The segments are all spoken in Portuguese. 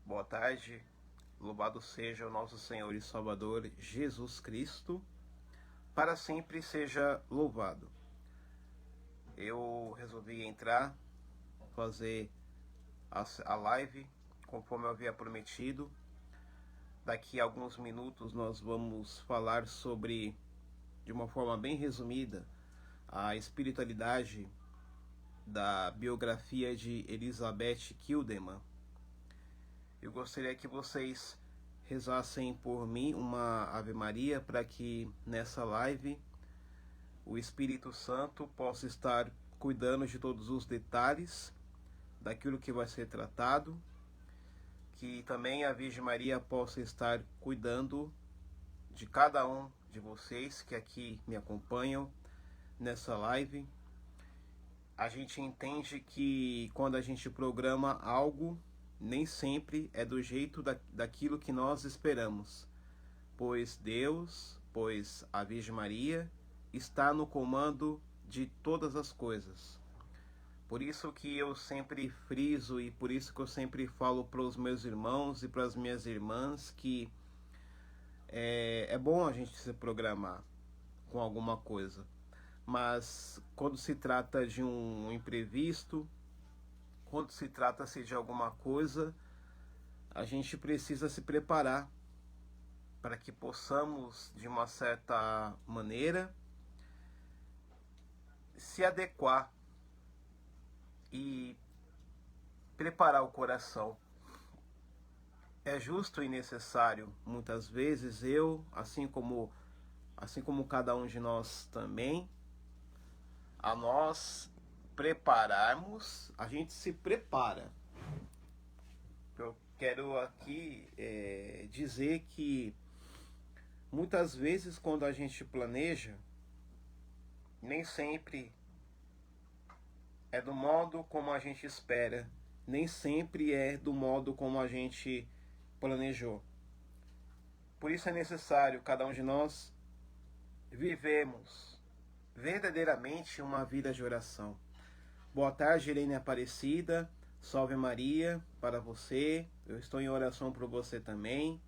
Boa tarde, louvado seja o nosso Senhor e Salvador Jesus Cristo, para sempre seja louvado. Eu resolvi entrar, fazer a live conforme eu havia prometido. Daqui a alguns minutos nós vamos falar sobre, de uma forma bem resumida, a espiritualidade da biografia de Elizabeth Kildemann. Eu gostaria que vocês rezassem por mim uma Ave Maria para que nessa live o Espírito Santo possa estar cuidando de todos os detalhes daquilo que vai ser tratado, que também a Virgem Maria possa estar cuidando de cada um de vocês que aqui me acompanham nessa live. A gente entende que quando a gente programa algo, nem sempre é do jeito daquilo que nós esperamos, pois a Virgem Maria, está no comando de todas as coisas. Por isso que eu sempre friso e por isso que eu sempre falo para os meus irmãos e para as minhas irmãs que é bom a gente se programar com alguma coisa, mas quando se trata de um imprevisto, quando se trata-se de alguma coisa, a gente precisa se preparar para que possamos, de uma certa maneira, se adequar e preparar o coração. É justo e necessário, muitas vezes, assim como cada um de nós também, a nós prepararmos, a gente se prepara. Eu quero aqui dizer que muitas vezes quando a gente planeja, nem sempre é do modo como a gente espera, nem sempre é do modo como a gente planejou. Por isso é necessário cada um de nós vivemos verdadeiramente uma vida de oração. Boa tarde, Irene Aparecida. Salve Maria para você. Eu estou em oração por você também.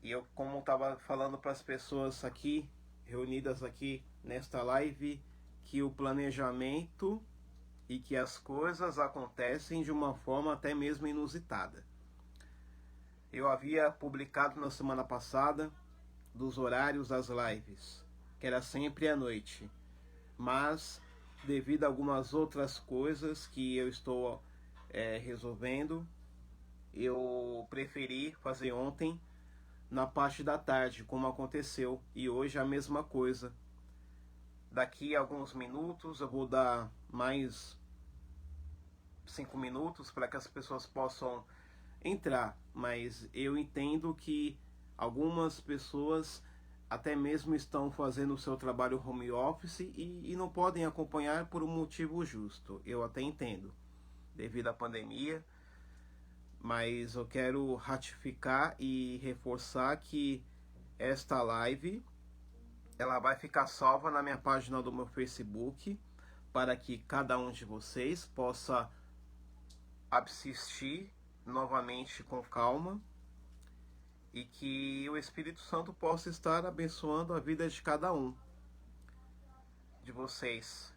E eu, como estava falando para as pessoas aqui, reunidas aqui nesta live, que o planejamento e que as coisas acontecem de uma forma até mesmo inusitada. Eu havia publicado na semana passada dos horários das lives, que era sempre à noite, mas devido a algumas outras coisas que eu estou resolvendo, eu preferi fazer ontem na parte da tarde, como aconteceu, e hoje a mesma coisa. Daqui a alguns minutos eu vou dar mais 5 minutos para que as pessoas possam entrar, mas eu entendo que algumas pessoas até mesmo estão fazendo o seu trabalho home office e não podem acompanhar por um motivo justo. Eu até entendo, devido à pandemia, mas eu quero ratificar e reforçar que esta live ela vai ficar salva na minha página do meu Facebook, para que cada um de vocês possa assistir novamente com calma e que o Espírito Santo possa estar abençoando a vida de cada um de vocês.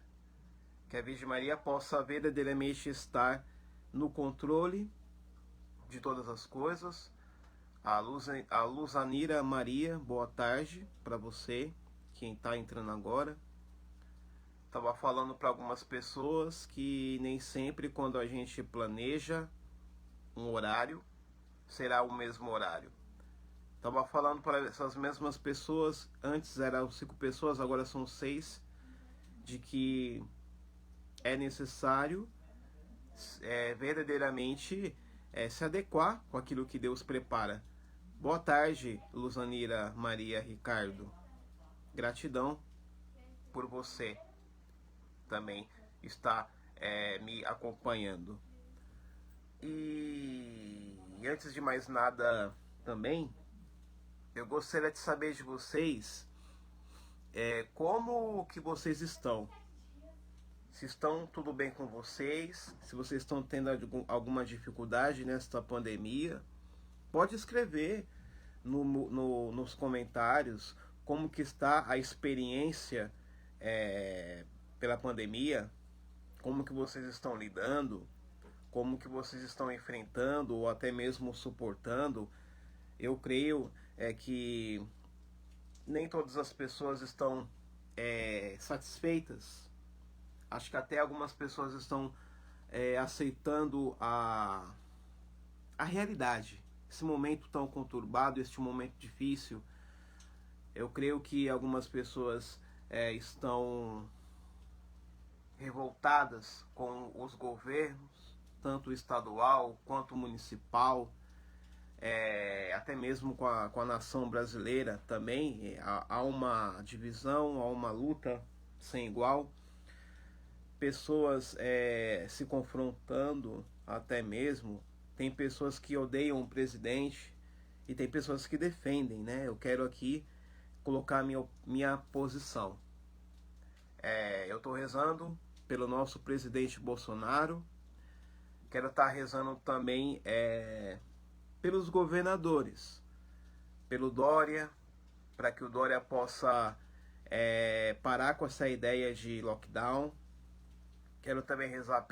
Que a Virgem Maria possa verdadeiramente estar no controle de todas as coisas. A Luzanira Maria, boa tarde para você, quem está entrando agora. Estava falando para algumas pessoas que nem sempre quando a gente planeja um horário, será o mesmo horário. Estava falando para essas mesmas pessoas, antes eram 5 pessoas, agora são 6, de que é necessário verdadeiramente se adequar com aquilo que Deus prepara. Boa tarde, Luzanira Maria Ricardo. Gratidão por você também estar me acompanhando. E antes de mais nada também, eu gostaria de saber de vocês como que vocês estão. se estão tudo bem com vocês, se vocês estão tendo alguma dificuldade nesta pandemia. Pode escrever nos comentários como que está a experiência pela pandemia, como que vocês estão lidando, como que vocês estão enfrentando ou até mesmo suportando. Eu creio que nem todas as pessoas estão satisfeitas. Acho que até algumas pessoas estão aceitando a realidade. Esse momento tão conturbado, este momento difícil. Eu creio que algumas pessoas estão revoltadas com os governos, tanto estadual quanto municipal, até mesmo com a nação brasileira também. Há uma divisão, há uma luta sem igual. Pessoas se confrontando até mesmo. Tem pessoas que odeiam o presidente e tem pessoas que defendem, né? Eu quero aqui colocar minha posição. Eu estou rezando pelo nosso presidente Bolsonaro. Quero estar rezando também pelos governadores, pelo Dória, para que o Dória possa parar com essa ideia de lockdown. Quero também rezar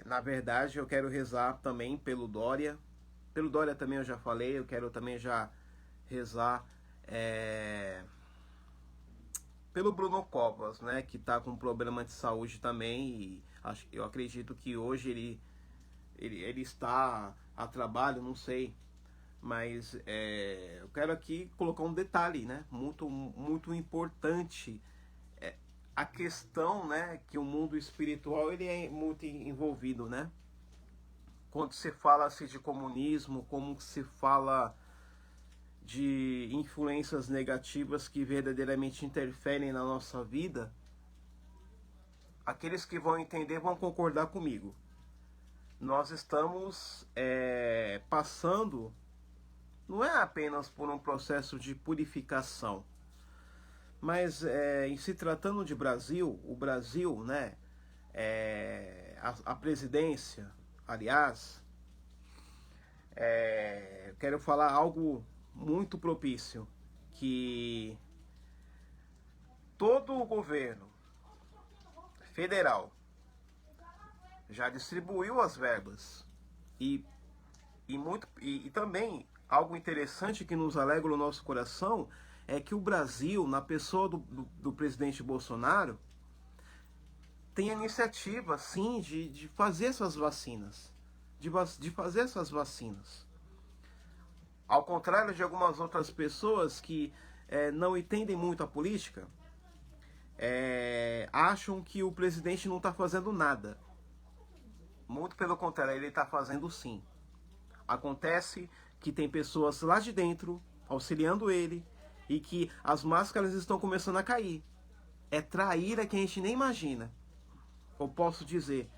na verdade, eu quero rezar também pelo Dória. Pelo Dória também eu já falei. Eu quero também já rezar pelo Bruno Covas, né, que está com problema de saúde também. E eu acredito que hoje ele está a trabalho, não sei. Mas eu quero aqui colocar um detalhe, né, muito, muito importante. A questão, né, que o mundo espiritual ele é muito envolvido, né? Quando se fala assim, de comunismo, como se fala de influências negativas que verdadeiramente interferem na nossa vida, aqueles que vão entender vão concordar comigo. Nós estamos passando, não é apenas por um processo de purificação, mas em se tratando de Brasil, o Brasil, né, a presidência, aliás, quero falar algo muito propício, que todo o governo federal já distribuiu as verbas e também algo interessante que nos alegra o nosso coração é que o Brasil, na pessoa do presidente Bolsonaro, tem a iniciativa, sim, de fazer essas vacinas. De fazer essas vacinas. Ao contrário de algumas outras pessoas que não entendem muito a política, acham que o presidente não está fazendo nada. Muito pelo contrário, ele está fazendo sim. Acontece que tem pessoas lá de dentro auxiliando ele, e que as máscaras estão começando a cair. É traíra que a gente nem imagina. Eu posso dizer,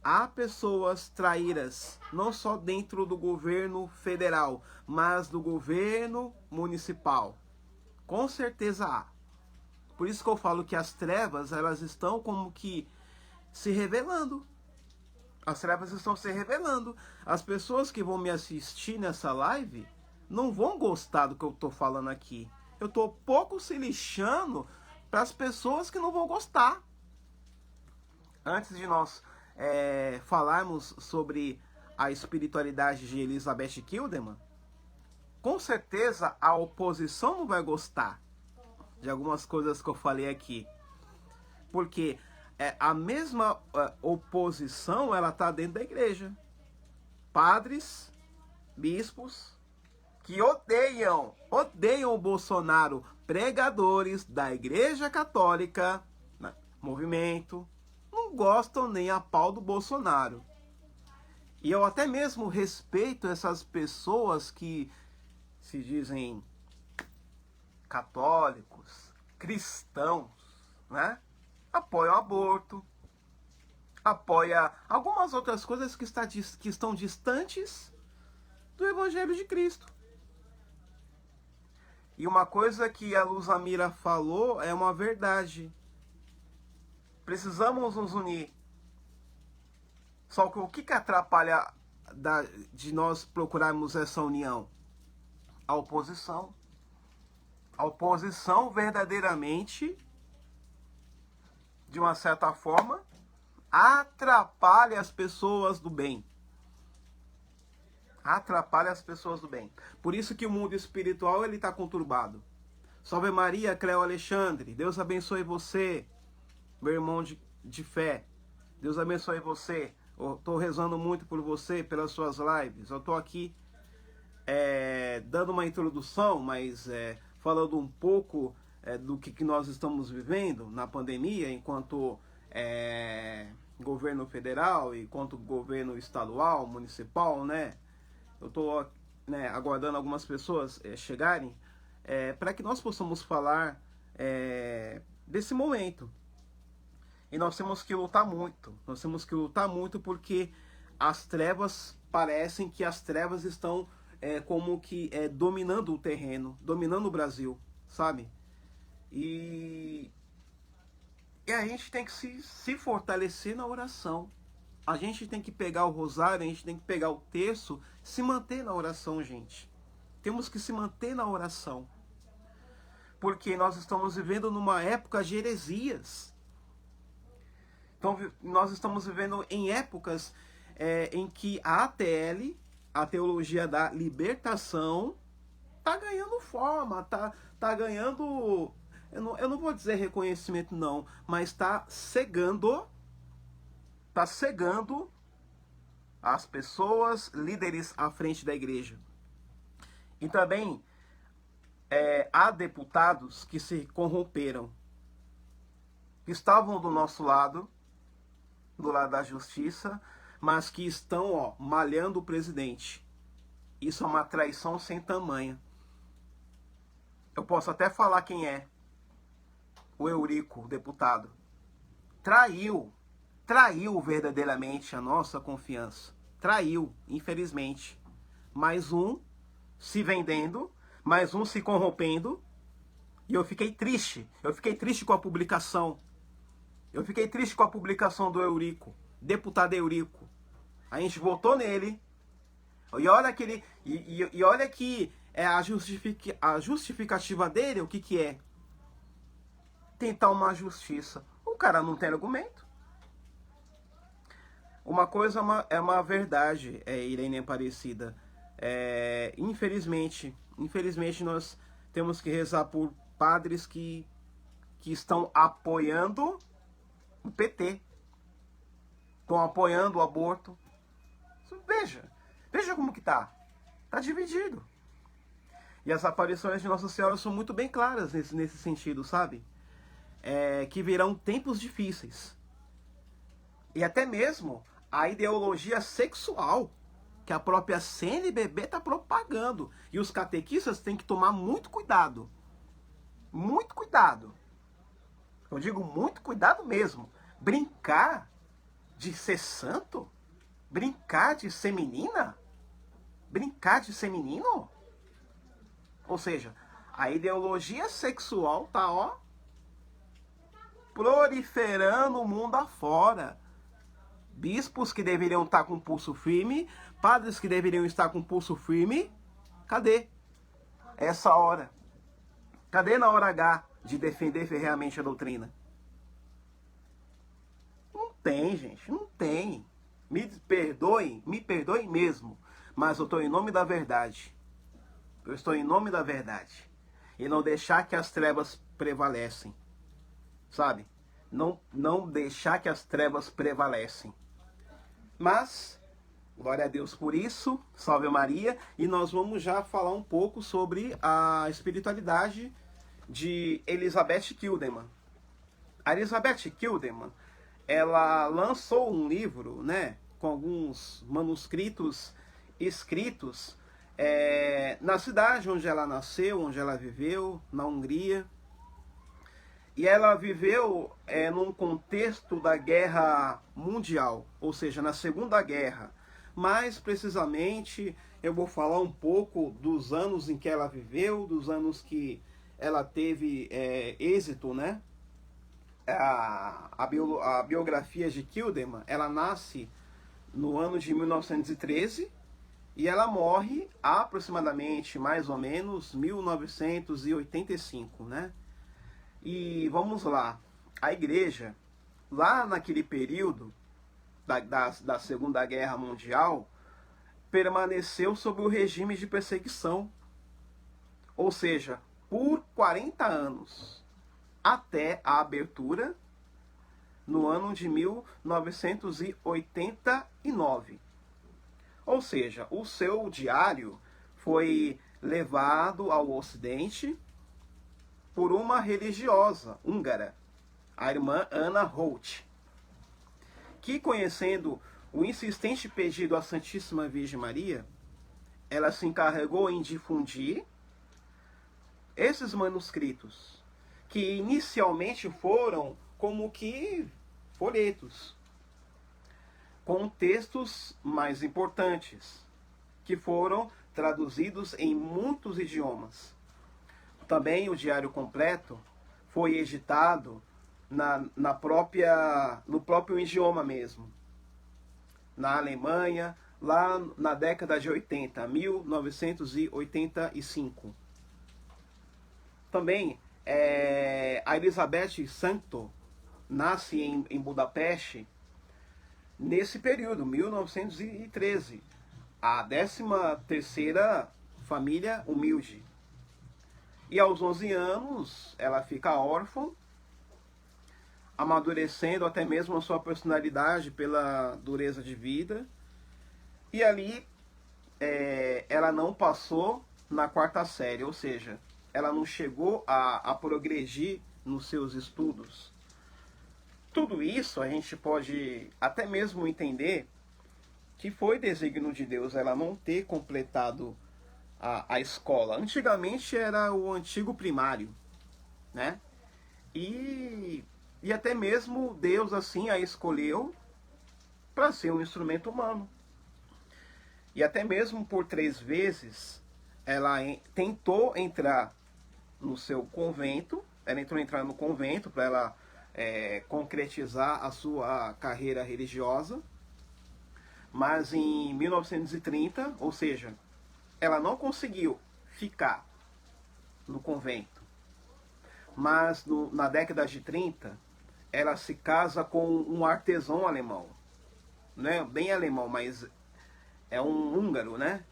há pessoas traíras, não só dentro do governo federal, mas do governo municipal. Com certeza há. Por isso que eu falo que as trevas, elas estão como que se revelando. As trevas estão se revelando. As pessoas que vão me assistir nessa live não vão gostar do que eu estou falando aqui. Eu estou pouco se lixando para as pessoas que não vão gostar. Antes de nós falarmos sobre a espiritualidade de Elizabeth Kilderman, com certeza a oposição não vai gostar de algumas coisas que eu falei aqui. Porque a mesma oposição, ela está dentro da igreja. Padres, bispos, que odeiam o Bolsonaro, pregadores da Igreja Católica, movimento, não gostam nem a pau do Bolsonaro. E eu até mesmo respeito essas pessoas que se dizem católicos, cristãos, né? Apoiam o aborto, apoia algumas outras coisas que estão distantes do Evangelho de Cristo. E uma coisa que a Luzamira falou é uma verdade. Precisamos nos unir. Só que o que atrapalha de nós procurarmos essa união? A oposição. A oposição verdadeiramente, de uma certa forma, atrapalha as pessoas do bem. Atrapalha as pessoas do bem. Por isso que o mundo espiritual ele está conturbado. Salve Maria, Cleo Alexandre. Deus abençoe você, meu irmão de fé. Deus abençoe você. Eu estou rezando muito por você, pelas suas lives. Eu estou aqui dando uma introdução, mas falando um pouco do que nós estamos vivendo na pandemia, enquanto governo federal, enquanto governo estadual, municipal, né? Eu estou aguardando algumas pessoas chegarem para que nós possamos falar desse momento. E nós temos que lutar muito. Nós temos que lutar muito porque as trevas, parecem que as trevas estão como que dominando o terreno, dominando o Brasil, sabe? E a gente tem que se fortalecer na oração. A gente tem que pegar o rosário, a gente tem que pegar o terço, se manter na oração, gente. Temos que se manter na oração. Porque nós estamos vivendo numa época de heresias. Então, nós estamos vivendo em épocas em que a ATL, a teologia da libertação, tá ganhando forma, tá ganhando, eu não vou dizer reconhecimento não, mas tá cegando as pessoas, líderes à frente da igreja. E também há deputados que se corromperam, que estavam do nosso lado, do lado da justiça, mas que estão malhando o presidente. Isso é uma traição sem tamanho. Eu posso até falar quem é. O Eurico, o deputado. Traiu verdadeiramente a nossa confiança. Traiu, infelizmente. Mais um se vendendo, mais um se corrompendo. E eu fiquei triste. Eu fiquei triste com a publicação. Eu fiquei triste com a publicação do Eurico, deputado Eurico. A gente votou nele. E olha que olha que a justificativa dele, o que é? Tentar uma justiça. O cara não tem argumento. Uma coisa é uma verdade, Irene Aparecida. Infelizmente nós temos que rezar por padres que estão apoiando o PT. Estão apoiando o aborto. Veja como que tá. Tá dividido. E as aparições de Nossa Senhora são muito bem claras nesse sentido, sabe? Que virão tempos difíceis. E até mesmo a ideologia sexual que a própria CNBB está propagando. E os catequistas têm que tomar muito cuidado. Muito cuidado. Eu digo muito cuidado mesmo. Brincar de ser santo? Brincar de ser menina? Brincar de ser menino? Ou seja, a ideologia sexual tá, proliferando o mundo afora. Bispos que deveriam estar com pulso firme, padres que deveriam estar com pulso firme, cadê essa hora? Cadê na hora H de defender ferreamente a doutrina? Não tem, gente, não tem. Me perdoem mesmo, mas eu estou em nome da verdade. Eu estou em nome da verdade. E não deixar que as trevas prevalecem. Sabe? Não deixar que as trevas prevalecem. Mas, glória a Deus por isso, salve Maria, e nós vamos já falar um pouco sobre a espiritualidade de Elizabeth Kilderman. A Elizabeth Kilderman, ela lançou um livro, né, com alguns manuscritos escritos na cidade onde ela nasceu, onde ela viveu, na Hungria. E ela viveu num contexto da guerra mundial, ou seja, na Segunda Guerra. Mais precisamente eu vou falar um pouco dos anos em que ela viveu, dos anos que ela teve êxito, né? A biografia de Kilderman, ela nasce no ano de 1913 e ela morre aproximadamente, mais ou menos, 1985, né? E vamos lá, a igreja, lá naquele período da Segunda Guerra Mundial, permaneceu sob o regime de perseguição, ou seja, por 40 anos, até a abertura no ano de 1989. Ou seja, o seu diário foi levado ao Ocidente por uma religiosa húngara, a irmã Anna Holt, que, conhecendo o insistente pedido à Santíssima Virgem Maria, ela se encarregou em difundir esses manuscritos, que inicialmente foram como que folhetos, com textos mais importantes, que foram traduzidos em muitos idiomas. Também o diário completo foi editado no próprio idioma mesmo, na Alemanha, lá na década de 80, 1985. Também a Elizabeth Santo nasce em Budapeste nesse período, 1913, a 13ª família humilde. E aos 11 anos ela fica órfã, amadurecendo até mesmo a sua personalidade pela dureza de vida. E ali ela não passou na 4ª série, ou seja, ela não chegou a progredir nos seus estudos. Tudo isso a gente pode até mesmo entender que foi desígnio de Deus ela não ter completado a escola. Antigamente era o antigo primário, né? E até mesmo Deus assim a escolheu para ser um instrumento humano. E até mesmo por 3 vezes ela tentou entrar no seu convento. Ela entrou entrar no convento para ela concretizar a sua carreira religiosa. Mas em 1930, ou seja, ela não conseguiu ficar no convento. Mas na década de 30, ela se casa com um artesão alemão. Não é bem alemão, mas é um húngaro, né?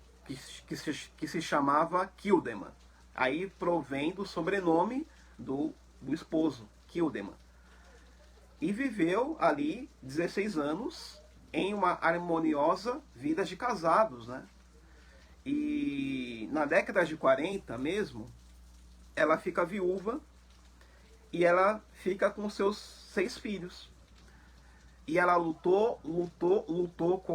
Que se chamava Kilderman. Aí provém do sobrenome do esposo, Kilderman. E viveu ali 16 anos em uma harmoniosa vida de casados, né? E na década de 40 mesmo, ela fica viúva e ela fica com seus 6 filhos. E ela lutou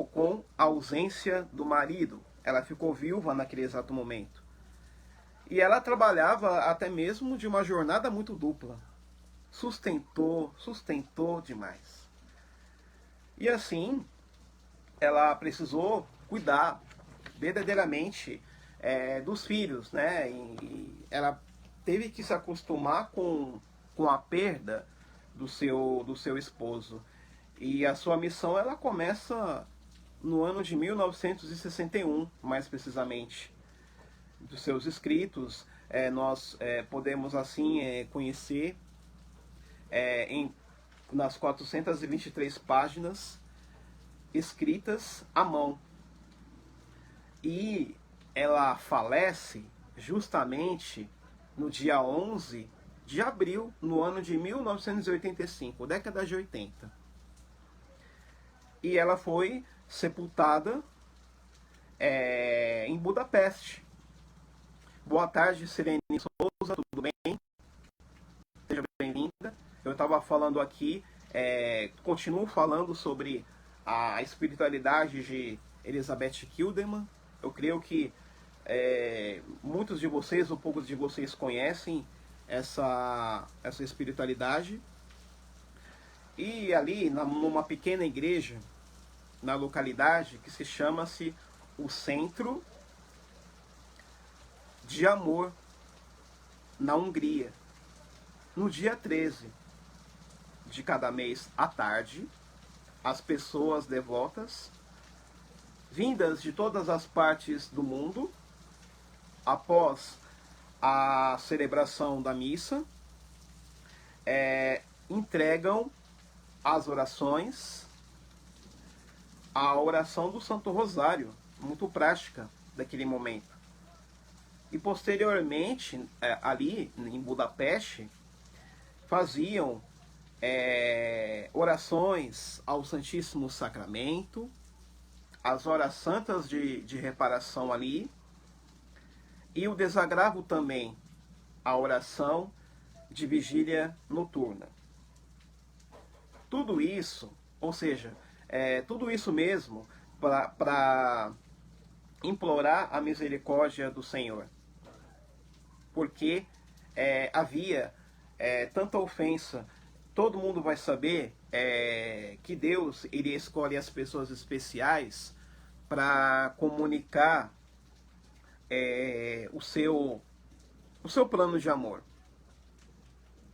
com a ausência do marido. Ela ficou viúva naquele exato momento. E ela trabalhava até mesmo de uma jornada muito dupla. Sustentou demais. E assim, ela precisou cuidar verdadeiramente dos filhos, né? E ela teve que se acostumar com a perda do seu esposo. E a sua missão ela começa no ano de 1961, mais precisamente. Dos seus escritos, nós podemos assim conhecer nas 423 páginas escritas à mão. E ela falece justamente no dia 11 de abril, no ano de 1985, década de 80. E ela foi sepultada em Budapeste. Boa tarde, Sirene Souza, tudo bem? Seja bem-vinda. Eu estava falando aqui, continuo falando sobre a espiritualidade de Elizabeth Kilderman. Eu creio que muitos de vocês, ou poucos de vocês, conhecem essa espiritualidade. E ali, numa pequena igreja, na localidade, que se chama-se o Centro de amor na Hungria. No dia 13 de cada mês à tarde, as pessoas devotas, vindas de todas as partes do mundo, após a celebração da missa, entregam as orações, a oração do Santo Rosário, muito prática daquele momento. E posteriormente, ali em Budapeste, faziam orações ao Santíssimo Sacramento, as horas santas de reparação ali, e o desagravo também, a oração de vigília noturna. Tudo isso, ou seja, tudo isso mesmo para implorar a misericórdia do Senhor. Porque havia tanta ofensa. Todo mundo vai saber que Deus iria escolher as pessoas especiais para comunicar o seu plano de amor.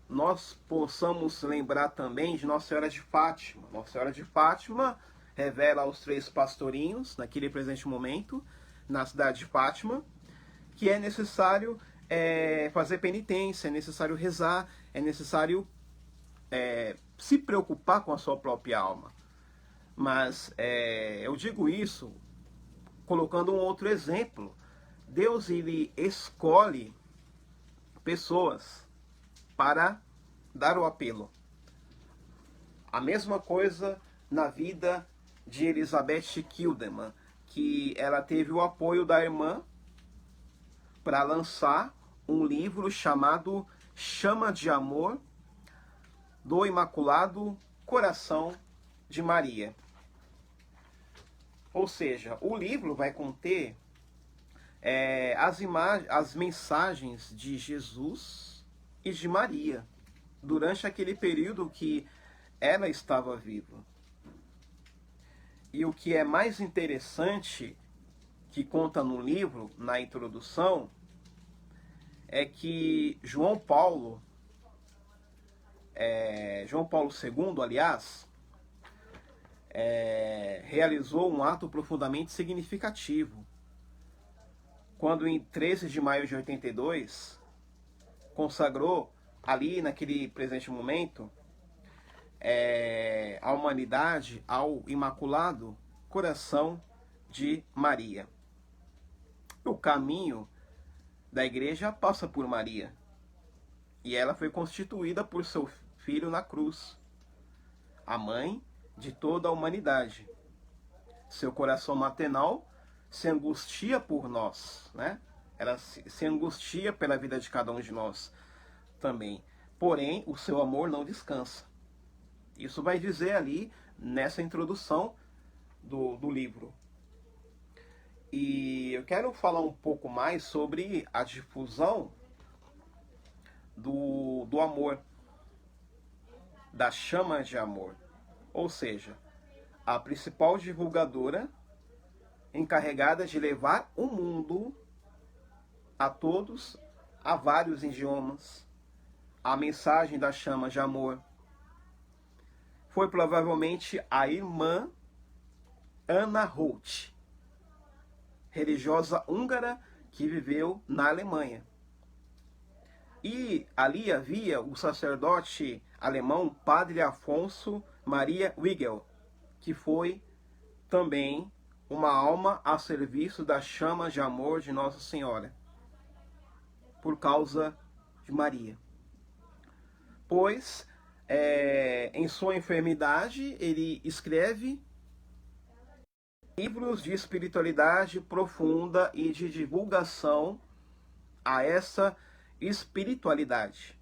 Nós possamos lembrar também de Nossa Senhora de Fátima. Nossa Senhora de Fátima revela aos 3 pastorinhos, naquele presente momento, na cidade de Fátima, que é necessário fazer penitência, é necessário rezar, é necessário se preocupar com a sua própria alma. Mas eu digo isso colocando um outro exemplo. Deus, ele escolhe pessoas para dar o apelo. A mesma coisa na vida de Elizabeth Kilderman, que ela teve o apoio da irmã para lançar um livro chamado Chama de Amor do Imaculado Coração de Maria. Ou seja, o livro vai conter as mensagens de Jesus e de Maria durante aquele período que ela estava viva. E o que é mais interessante, que conta no livro, na introdução, é que João Paulo II, aliás, realizou um ato profundamente significativo, quando em 13 de maio de 82, consagrou ali naquele presente momento a humanidade ao Imaculado Coração de Maria. O caminho da igreja passa por Maria, e ela foi constituída por seu filho na cruz, a mãe de toda a humanidade. Seu coração maternal se angustia por nós, né? Ela se angustia pela vida de cada um de nós também. Porém, o seu amor não descansa. Isso vai dizer ali nessa introdução do livro. E eu quero falar um pouco mais sobre a difusão do amor, da chama de amor. Ou seja, a principal divulgadora encarregada de levar o mundo a todos, a vários idiomas, a mensagem da chama de amor. Foi provavelmente a irmã Anna Holt, religiosa húngara que viveu na Alemanha. E ali havia o sacerdote alemão Padre Afonso Maria Wigel, que foi também uma alma a serviço da chama de amor de Nossa Senhora, por causa de Maria. Pois, em sua enfermidade, ele escreve livros de espiritualidade profunda e de divulgação a essa espiritualidade.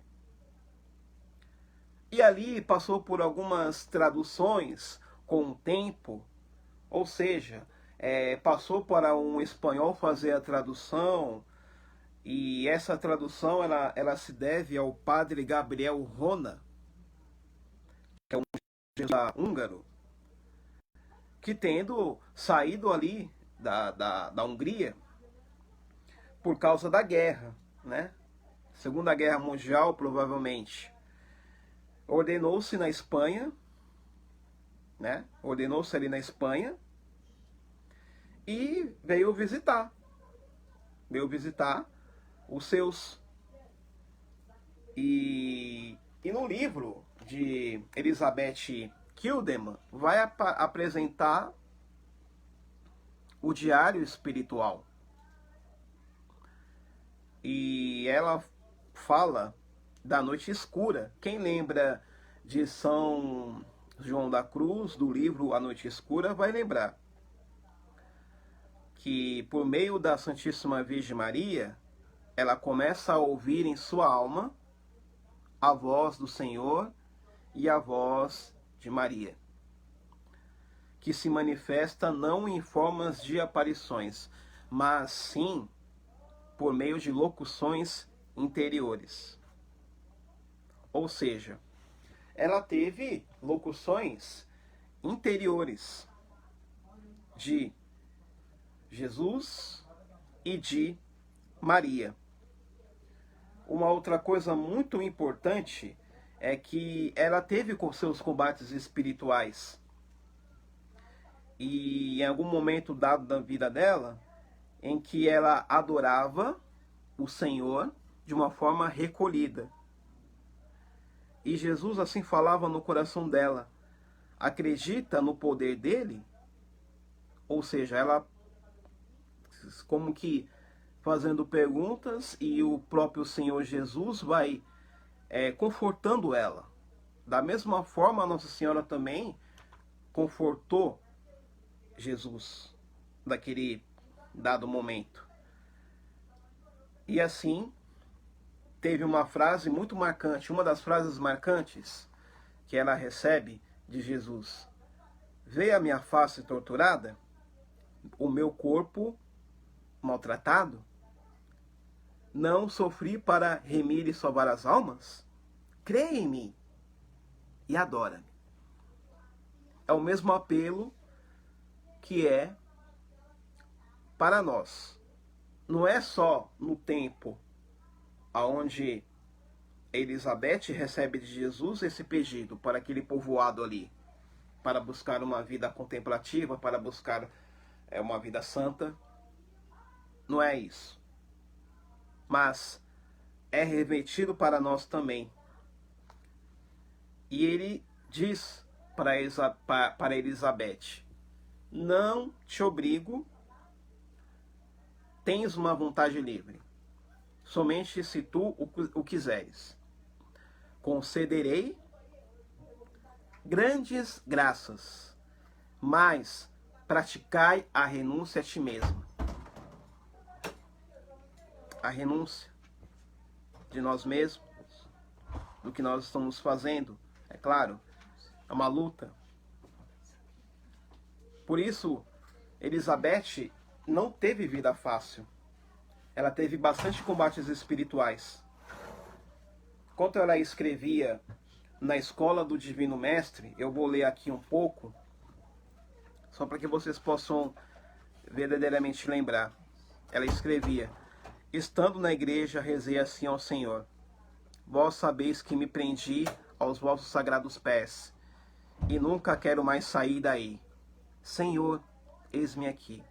E ali passou por algumas traduções com o tempo, ou seja, passou para um espanhol fazer a tradução, e essa tradução ela se deve ao padre Gabriel Rona, que é um jesuíta húngaro, que tendo saído ali da Hungria, por causa da guerra, né? Segunda Guerra Mundial, provavelmente. Ordenou-se na Espanha, né? Ordenou-se ali na Espanha e veio visitar os seus. E no livro de Elizabeth Kilderman vai apresentar o diário espiritual. E ela fala da noite escura. Quem lembra de São João da Cruz, do livro A Noite Escura, vai lembrar que por meio da Santíssima Virgem Maria, ela começa a ouvir em sua alma a voz do Senhor e a voz de Maria, que se manifesta não em formas de aparições, mas sim por meio de locuções interiores. Ou seja, ela teve locuções interiores de Jesus e de Maria. Uma outra coisa muito importante é que ela teve com seus combates espirituais. E em algum momento dado da vida dela, em que ela adorava o Senhor de uma forma recolhida. E Jesus assim falava no coração dela: acredita no poder dele? Ou seja, ela como que fazendo perguntas, e o próprio Senhor Jesus vai confortando ela. Da mesma forma, a Nossa Senhora também confortou Jesus daquele dado momento. E assim, teve uma frase muito marcante, uma das frases marcantes que ela recebe de Jesus: vê a minha face torturada, o meu corpo maltratado? Não sofri para remir e salvar as almas? Crê em mim e adora-me. É o mesmo apelo que é para nós. Não é só no tempo aonde Elizabeth recebe de Jesus esse pedido para aquele povoado ali, para buscar uma vida contemplativa, para buscar uma vida santa. Não é isso. Mas é revertido para nós também. E ele diz para Elizabeth: não te obrigo, tens uma vontade livre. Somente se tu o quiseres. Concederei grandes graças, mas praticai a renúncia a ti mesmo. A renúncia de nós mesmos, do que nós estamos fazendo, é claro, é uma luta. Por isso, Elizabeth não teve vida fácil. Ela teve bastante combates espirituais. Enquanto ela escrevia na Escola do Divino Mestre, eu vou ler aqui um pouco, só para que vocês possam verdadeiramente lembrar. Ela escrevia: estando na igreja, rezei assim ao Senhor: vós sabeis que me prendi aos vossos sagrados pés, e nunca quero mais sair daí. Senhor, eis-me aqui.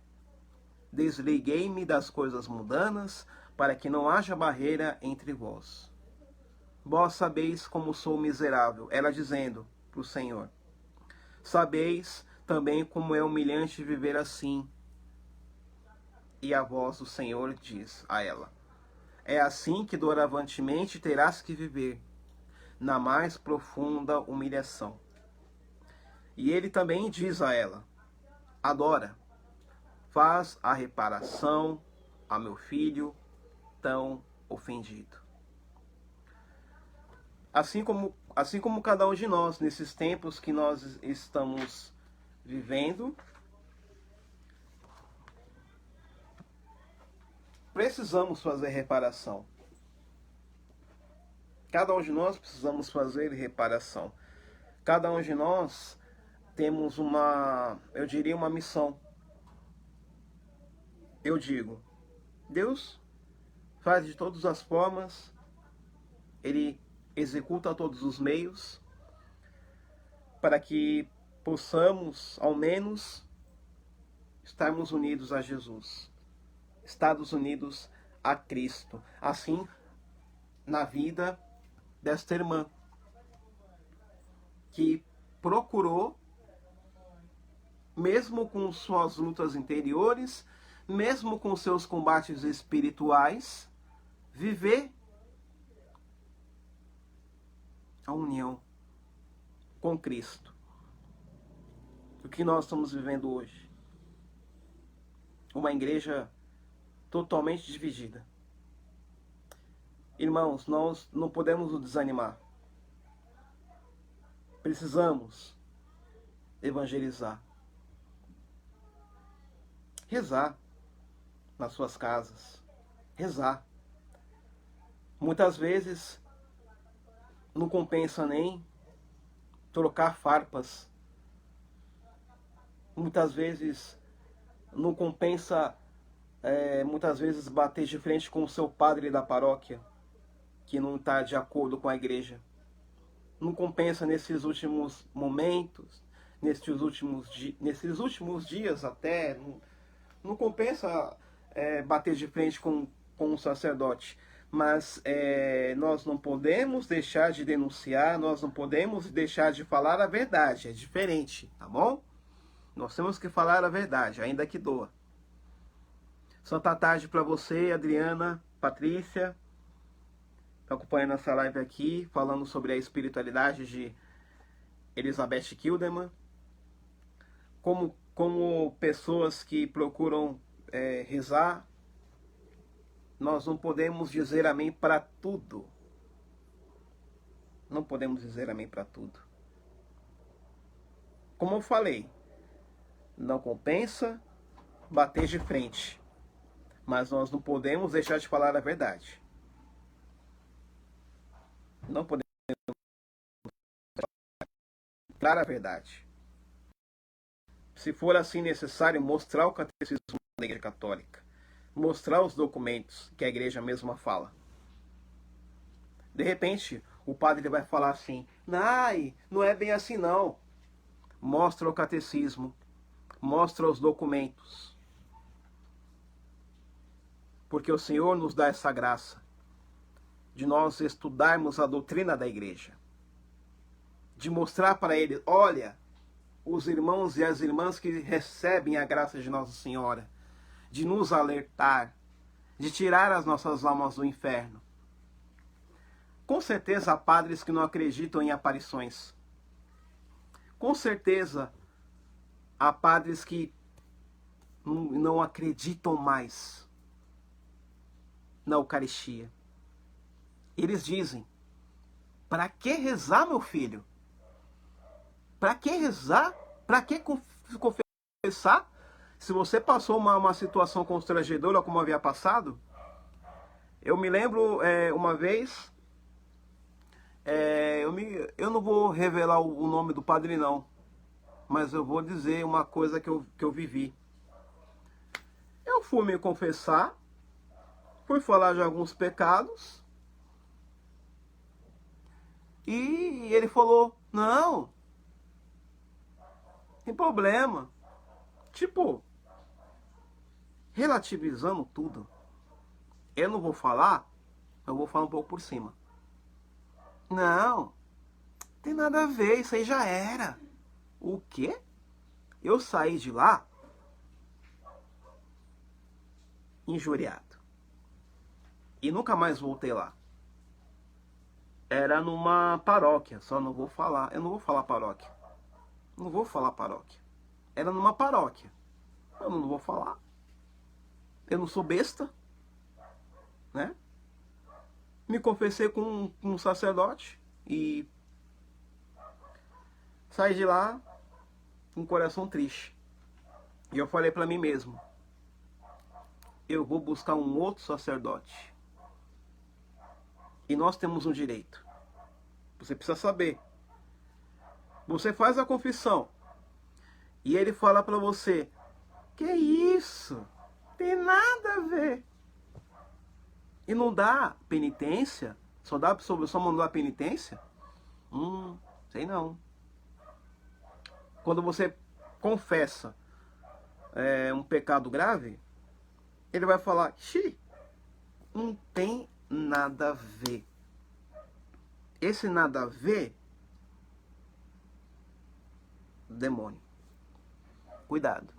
Desliguei-me das coisas mundanas, para que não haja barreira entre vós. Vós sabeis como sou miserável. Ela dizendo para o Senhor: sabeis também como é humilhante viver assim. E a voz do Senhor diz a ela: é assim que doravantemente terás que viver, na mais profunda humilhação. E ele também diz a ela: adora, faz a reparação a meu filho tão ofendido. Assim como cada um de nós, nesses tempos que nós estamos vivendo, precisamos fazer reparação. Cada um de nós precisamos fazer reparação. Cada um de nós temos eu diria, uma missão. Eu digo, Deus faz de todas as formas, ele executa todos os meios para que possamos, ao menos, estarmos unidos a Jesus, estarmos unidos a Cristo. Assim, na vida desta irmã, que procurou, mesmo com suas lutas interiores, mesmo com seus combates espirituais, viver a união com Cristo. O que nós estamos vivendo hoje? Uma igreja totalmente dividida. Irmãos, nós não podemos nos desanimar. Precisamos evangelizar. Rezar nas suas casas. Rezar. Muitas vezes não compensa nem trocar farpas. Muitas vezes não compensa, muitas vezes, bater de frente com o seu padre da paróquia, que não está de acordo com a igreja. Não compensa nesses últimos momentos, nesses últimos dias até, não compensa bater de frente com um sacerdote. Mas nós não podemos deixar de denunciar, nós não podemos deixar de falar a verdade. É diferente, tá bom? Nós temos que falar a verdade, ainda que doa. Santa tarde para você, Adriana, Patrícia, acompanhando essa live aqui, falando sobre a espiritualidade de Elizabeth Kilderman. Como pessoas que procuram rezar, nós não podemos dizer amém para tudo. Não podemos dizer amém para tudo. Como eu falei, não compensa bater de frente, mas nós não podemos deixar de falar a verdade. Não podemos falar a verdade. Se for assim necessário, mostrar o catecismo da Igreja Católica, mostrar os documentos que a igreja mesma fala. De repente, o padre vai falar assim: não é bem assim não. Mostra o catecismo, mostra os documentos. Porque o Senhor nos dá essa graça de nós estudarmos a doutrina da igreja, de mostrar para ele: olha, os irmãos e as irmãs que recebem a graça de Nossa Senhora, de nos alertar, de tirar as nossas almas do inferno. Com certeza há padres que não acreditam em aparições. Com certeza há padres que não acreditam mais na Eucaristia. Eles dizem: para que rezar, meu filho? Para que rezar? Para que confessar? Se você passou uma situação constrangedora como havia passado, eu me lembro uma vez, eu não vou revelar o nome do padre não, mas eu vou dizer uma coisa que eu vivi. Eu fui me confessar, fui falar de alguns pecados, e ele falou: não, tem problema. Tipo, relativizando tudo. Eu não vou falar, eu vou falar um pouco por cima. Não, tem nada a ver, isso aí já era. O quê? Eu saí de lá injuriado. E nunca mais voltei lá. Era numa paróquia, só não vou falar. Eu não vou falar paróquia. Não vou falar paróquia. Era numa paróquia. Eu não vou falar. Eu não sou besta, né? Me confessei com um sacerdote e saí de lá com o coração triste. E eu falei para mim mesmo: eu vou buscar um outro sacerdote. E nós temos um direito. Você precisa saber. Você faz a confissão e ele fala para você: que isso? Tem nada a ver. E não dá penitência? Só dá absolvição, mas não dá penitência? Sei não. Quando você confessa um pecado grave, ele vai falar, não tem nada a ver. Esse nada a ver, demônio. Cuidado.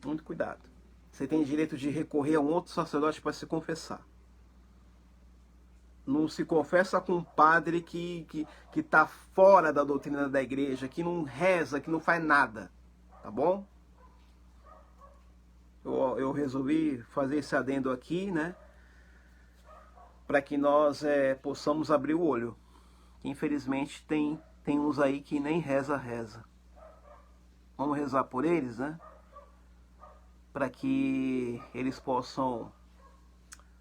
Muito cuidado. Você tem direito de recorrer a um outro sacerdote para se confessar. Não se confessa com um padre que está fora da doutrina da igreja, que não reza, que não faz nada. Tá bom? Eu resolvi fazer esse adendo aqui, né? Para que nós possamos abrir o olho. Infelizmente tem uns aí que nem reza. Vamos rezar por eles, né? Para que eles possam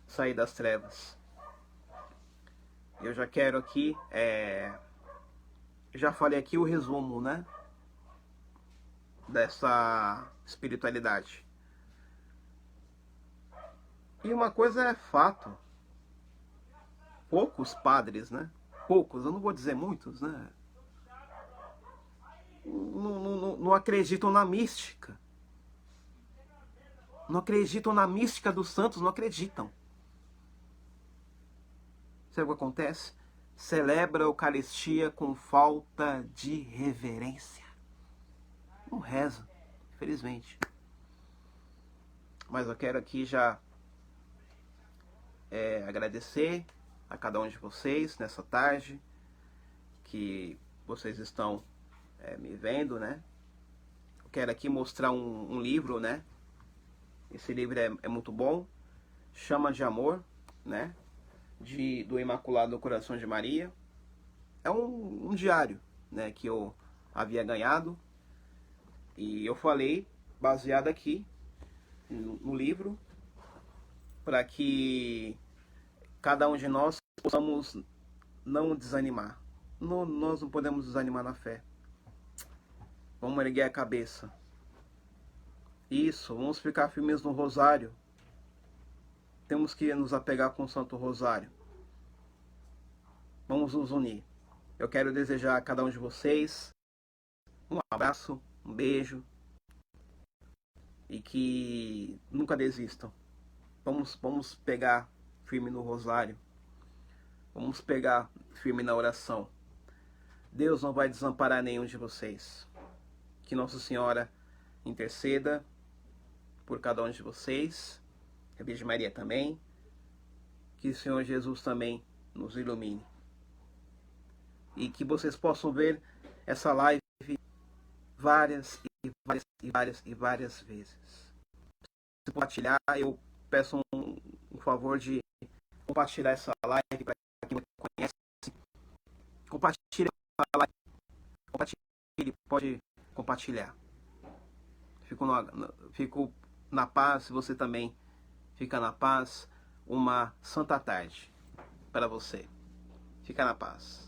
sair das trevas. Eu já quero aqui, já falei aqui o resumo, né? Dessa espiritualidade. E uma coisa é fato. Poucos padres, né? Poucos, eu não vou dizer muitos, né? Não acreditam na mística. Não acreditam na mística dos santos, não acreditam. Sabe o que acontece? Celebra a Eucaristia com falta de reverência. Não reza, infelizmente. Mas eu quero aqui já agradecer a cada um de vocês nessa tarde que vocês estão me vendo, né? Eu quero aqui mostrar um livro, né? Esse livro é muito bom. Chama de Amor, né? Do Imaculado Coração de Maria. É um diário, né? Que eu havia ganhado. E eu falei, baseado aqui no livro, para que cada um de nós possamos não desanimar. Nós não podemos desanimar na fé. Vamos erguer a cabeça. Isso, vamos ficar firmes no rosário. Temos que nos apegar com o Santo Rosário. Vamos nos unir. Eu quero desejar a cada um de vocês um abraço, um beijo. E que nunca desistam. Vamos pegar firme no rosário. Vamos pegar firme na oração. Deus não vai desamparar nenhum de vocês. Que Nossa Senhora interceda por cada um de vocês. A Virgem Maria também. Que o Senhor Jesus também nos ilumine. E que vocês possam ver essa live várias vezes. Se compartilhar, eu peço um favor de compartilhar essa live para quem não conhece. Compartilhe a live. Compartilhe, pode compartilhar. Fico na paz, você também fica na paz. Uma santa tarde para você. Fica na paz.